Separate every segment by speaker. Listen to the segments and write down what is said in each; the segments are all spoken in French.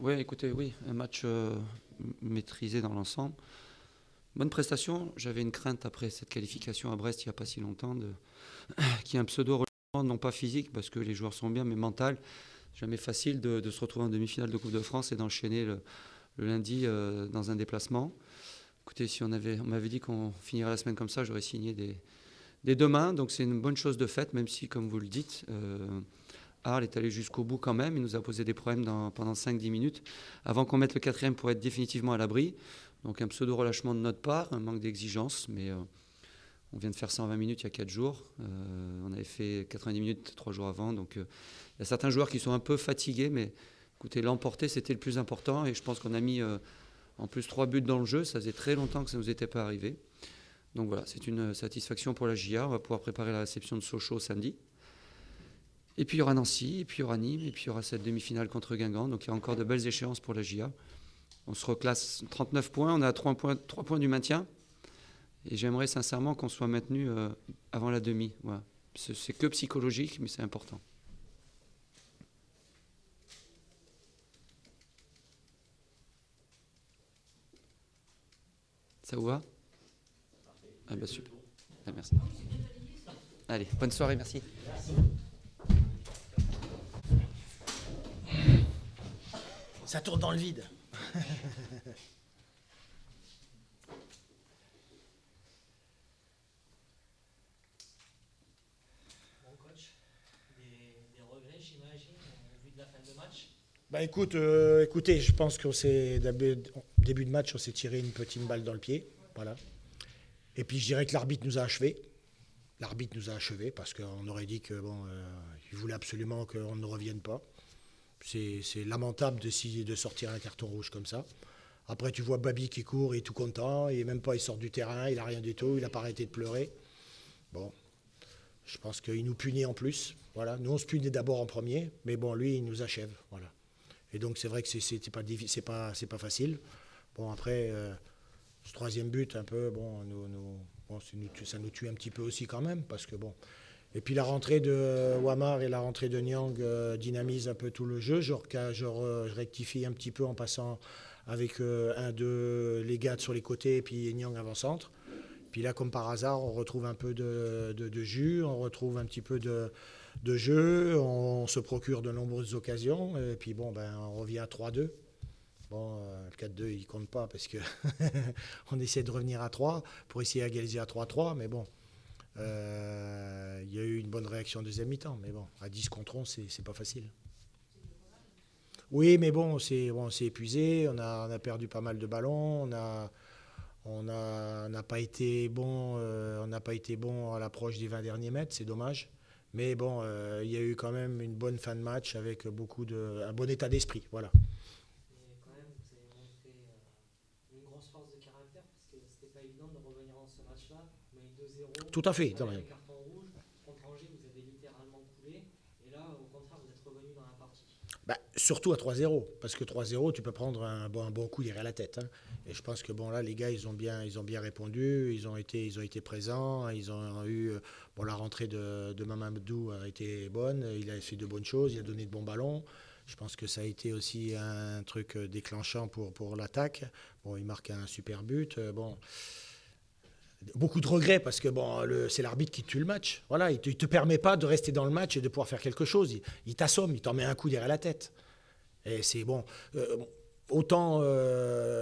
Speaker 1: Ouais, écoutez, oui, un match maîtrisé dans l'ensemble. Bonne prestation. J'avais une crainte après cette qualification à Brest il n'y a pas si longtemps qu'il y ait un pseudo relâchement, non pas physique parce que les joueurs sont bien, mais mental. Jamais facile de se retrouver en demi-finale de Coupe de France et d'enchaîner le lundi dans un déplacement. Écoutez, si on m'avait dit qu'on finirait la semaine comme ça, j'aurais signé dès demain. Donc c'est une bonne chose de faite, même si, comme vous le dites, Arles est allé jusqu'au bout quand même. Il nous a posé des problèmes pendant 5-10 minutes avant qu'on mette le quatrième pour être définitivement à l'abri. Donc un pseudo-relâchement de notre part, un manque d'exigence, mais on vient de faire 120 minutes il y a 4 jours. On avait fait 90 minutes 3 jours avant. Donc il y a certains joueurs qui sont un peu fatigués, mais écoutez, l'emporter, c'était le plus important. Et je pense qu'on a mis en plus 3 buts dans le jeu. Ça faisait très longtemps que ça ne nous était pas arrivé. Donc voilà, c'est une satisfaction pour la JA. On va pouvoir préparer la réception de Sochaux samedi. Et puis il y aura Nancy, et puis il y aura Nîmes, et puis il y aura cette demi-finale contre Guingamp. Donc il y a encore de belles échéances pour la JA. On se reclasse 39 points, on a 3 points du maintien. Et j'aimerais sincèrement qu'on soit maintenu avant la demi. Voilà. C'est que psychologique, mais c'est important. Ça vous va? Ah bah super. Ah, merci. Allez, bonne soirée, merci.
Speaker 2: Ça tourne dans le vide.
Speaker 3: Bon coach, des regrets j'imagine, au vu de la fin de match.
Speaker 2: Bah écoutez, je pense qu'on s'est début de match, on s'est tiré une petite balle dans le pied, voilà. Et puis je dirais que l'arbitre nous a achevés. L'arbitre nous a achevés parce qu'on aurait dit que il voulait absolument qu'on ne revienne pas. C'est lamentable de sortir un carton rouge comme ça. Après, tu vois Babi qui court, il est tout content, et même pas, il sort du terrain, il n'a rien du tout, il n'a pas arrêté de pleurer. Bon, je pense qu'il nous punit en plus. Voilà. Nous, on se punit d'abord en premier, mais bon, lui, il nous achève. Voilà. Et donc, c'est vrai que c'est pas facile. Bon, après, ce troisième but, un peu, ça nous tue un petit peu aussi quand même, parce que bon. Et puis la rentrée de Wamar et la rentrée de Nyang dynamisent un peu tout le jeu. Je rectifie un petit peu en passant avec les gars sur les côtés et puis Nyang avant-centre. Puis là, comme par hasard, on retrouve un peu de jus, on retrouve un petit peu de jeu, on se procure de nombreuses occasions. Et puis bon, on revient à 3-2. Bon, le 4-2, il ne compte pas parce qu'on essaie de revenir à 3 pour essayer d'égaliser à 3-3. Mais bon, il y a eu une bonne réaction en deuxième mi-temps. Mais bon, à 10 contre 11, c'est pas facile. Oui, mais bon, on s'est épuisé. On a perdu pas mal de ballons. On n'a pas été bon. On n'a pas été bon à l'approche des 20 derniers mètres. C'est dommage. Mais bon, il y a eu quand même une bonne fin de match avec un bon état d'esprit. Voilà.
Speaker 3: Mais quand même, vous avez montré une grosse force de caractère parce que c'était pas évident de revenir dans ce match-là. Vous avez 2-0.
Speaker 2: Tout à fait.
Speaker 3: Avec un carton rouge. Contre Angers, vous avez littéralement coulé. Et là, au contraire, vous êtes revenu dans la partie.
Speaker 2: Surtout à 3-0, parce que 3-0, tu peux prendre un bon coup derrière la tête. Hein. Et je pense que bon là, les gars, ils ont bien répondu, ils ont été présents, ils ont eu la rentrée de Mamadou a été bonne, il a fait de bonnes choses, il a donné de bons ballons. Je pense que ça a été aussi un truc déclenchant pour l'attaque. Bon, il marque un super but. Beaucoup de regrets parce que c'est l'arbitre qui tue le match. Voilà, il te permet pas de rester dans le match et de pouvoir faire quelque chose. Il t'assomme, il t'en met un coup derrière la tête. Et c'est bon. Autant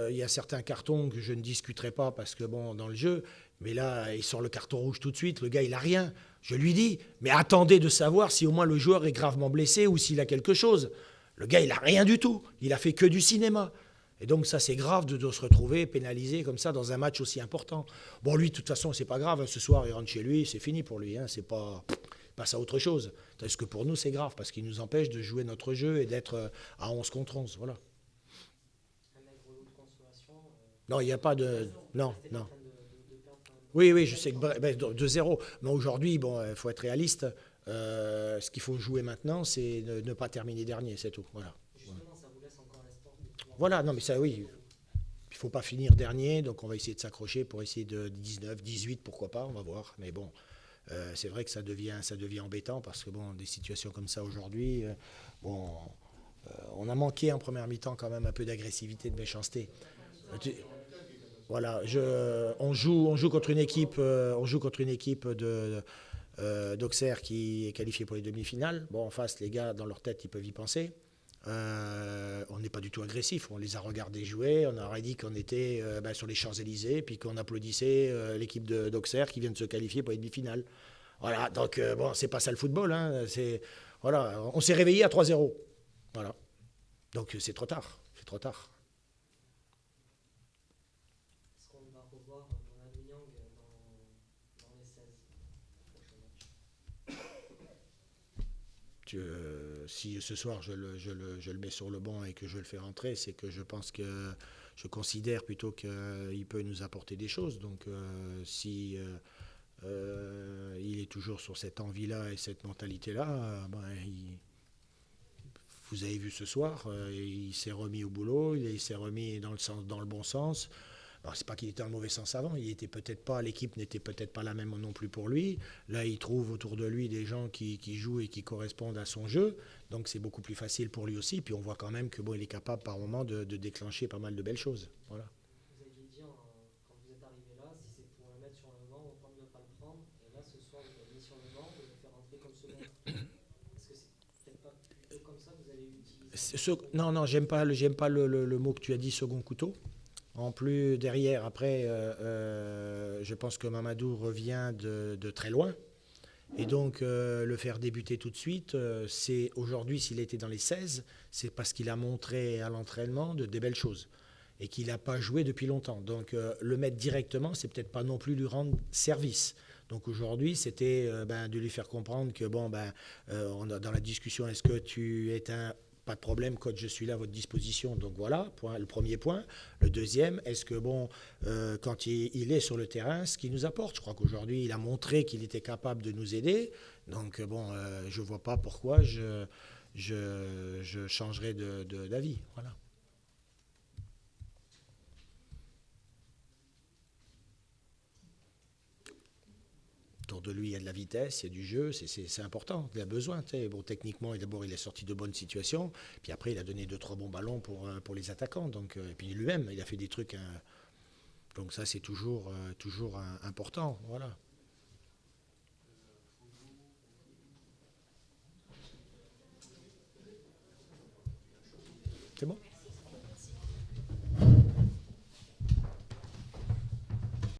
Speaker 2: il y a certains cartons que je ne discuterai pas parce que dans le jeu, mais là il sort le carton rouge tout de suite. Le gars il a rien. Je lui dis, mais attendez de savoir si au moins le joueur est gravement blessé ou s'il a quelque chose. Le gars il a rien du tout. Il a fait que du cinéma. Et donc ça c'est grave de se retrouver pénalisé comme ça dans un match aussi important. Bon lui de toute façon c'est pas grave, hein. Ce soir il rentre chez lui, c'est fini pour lui, hein. C'est pas passe à autre chose. Parce que pour nous c'est grave parce qu'il nous empêche de jouer notre jeu et d'être à 11 contre 11, voilà.
Speaker 3: Un maigre lot de consolation.
Speaker 2: Non, il n'y a pas de non. Oui, je sais que 2-0. Mais aujourd'hui, il faut être réaliste. Ce qu'il faut jouer maintenant, c'est ne pas terminer dernier, c'est tout. Voilà.
Speaker 3: Justement, ça vous laisse encore l'espoir de pouvoir.
Speaker 2: Voilà, non, mais ça, oui. Il ne faut pas finir dernier, donc on va essayer de s'accrocher pour essayer de 19, 18, pourquoi pas, on va voir. Mais bon, c'est vrai que ça devient embêtant parce que des situations comme ça aujourd'hui, On a manqué en première mi-temps quand même un peu d'agressivité, de méchanceté. Voilà, on joue contre une équipe, d'Auxerre qui est qualifiée pour les demi-finales. Bon, en face, les gars, dans leur tête, ils peuvent y penser. On n'est pas du tout agressif. On les a regardés jouer. On aurait dit qu'on était sur les Champs-Élysées, puis qu'on applaudissait l'équipe d'Auxerre qui vient de se qualifier pour les demi-finales. Voilà, donc bon, c'est pas ça le football. Hein. Voilà, on s'est réveillé à 3-0. Voilà. Donc c'est trop tard. C'est trop tard.
Speaker 3: Est-ce qu'on va revoir Mohamed Niang dans les 16 prochains matchs?
Speaker 2: Si ce soir je le mets sur le banc et que je le fais rentrer, c'est que je pense que je considère plutôt qu'il peut nous apporter des choses. Donc si il est toujours sur cette envie-là et cette mentalité-là, vous avez vu ce soir, il s'est remis au boulot, il s'est remis dans le bon sens. Alors, c'est pas qu'il était dans le mauvais sens avant, l'équipe n'était peut-être pas la même non plus pour lui. Là, il trouve autour de lui des gens qui jouent et qui correspondent à son jeu. Donc c'est beaucoup plus facile pour lui aussi. Puis on voit quand même que il est capable par moment de déclencher pas mal de belles choses. Voilà.
Speaker 3: Vous aviez dit quand vous êtes arrivé là, si c'est pour le mettre sur le banc, autant ne pas le prendre. Et là, ce soir, vous l'avez mis sur le banc et le faire rentrer comme second. Est-ce que c'est peut-être pas plutôt comme ça que vous allez utiliser
Speaker 2: Non, j'aime pas le mot que tu as dit, second couteau. En plus, derrière, après, je pense que Mamadou revient de très loin. Et donc, le faire débuter tout de suite, c'est aujourd'hui, s'il était dans les 16, c'est parce qu'il a montré à l'entraînement des belles choses et qu'il n'a pas joué depuis longtemps. Donc, le mettre directement, c'est peut-être pas non plus lui rendre service. Donc aujourd'hui, c'était de lui faire comprendre que, dans la discussion, est-ce que tu es pas de problème, coach, je suis là à votre disposition. Donc voilà, le premier point. Le deuxième, est-ce que quand il est sur le terrain, ce qu'il nous apporte, je crois qu'aujourd'hui, il a montré qu'il était capable de nous aider. Donc je ne vois pas pourquoi je changerais d'avis. Voilà. Autour de lui, il y a de la vitesse, il y a du jeu, c'est important, il a besoin. Techniquement, d'abord, il est sorti de bonnes situations, puis après, il a donné 2-3 bons ballons pour les attaquants. Donc, et puis lui-même, il a fait des trucs. Donc ça, c'est toujours important. Voilà. C'est bon ?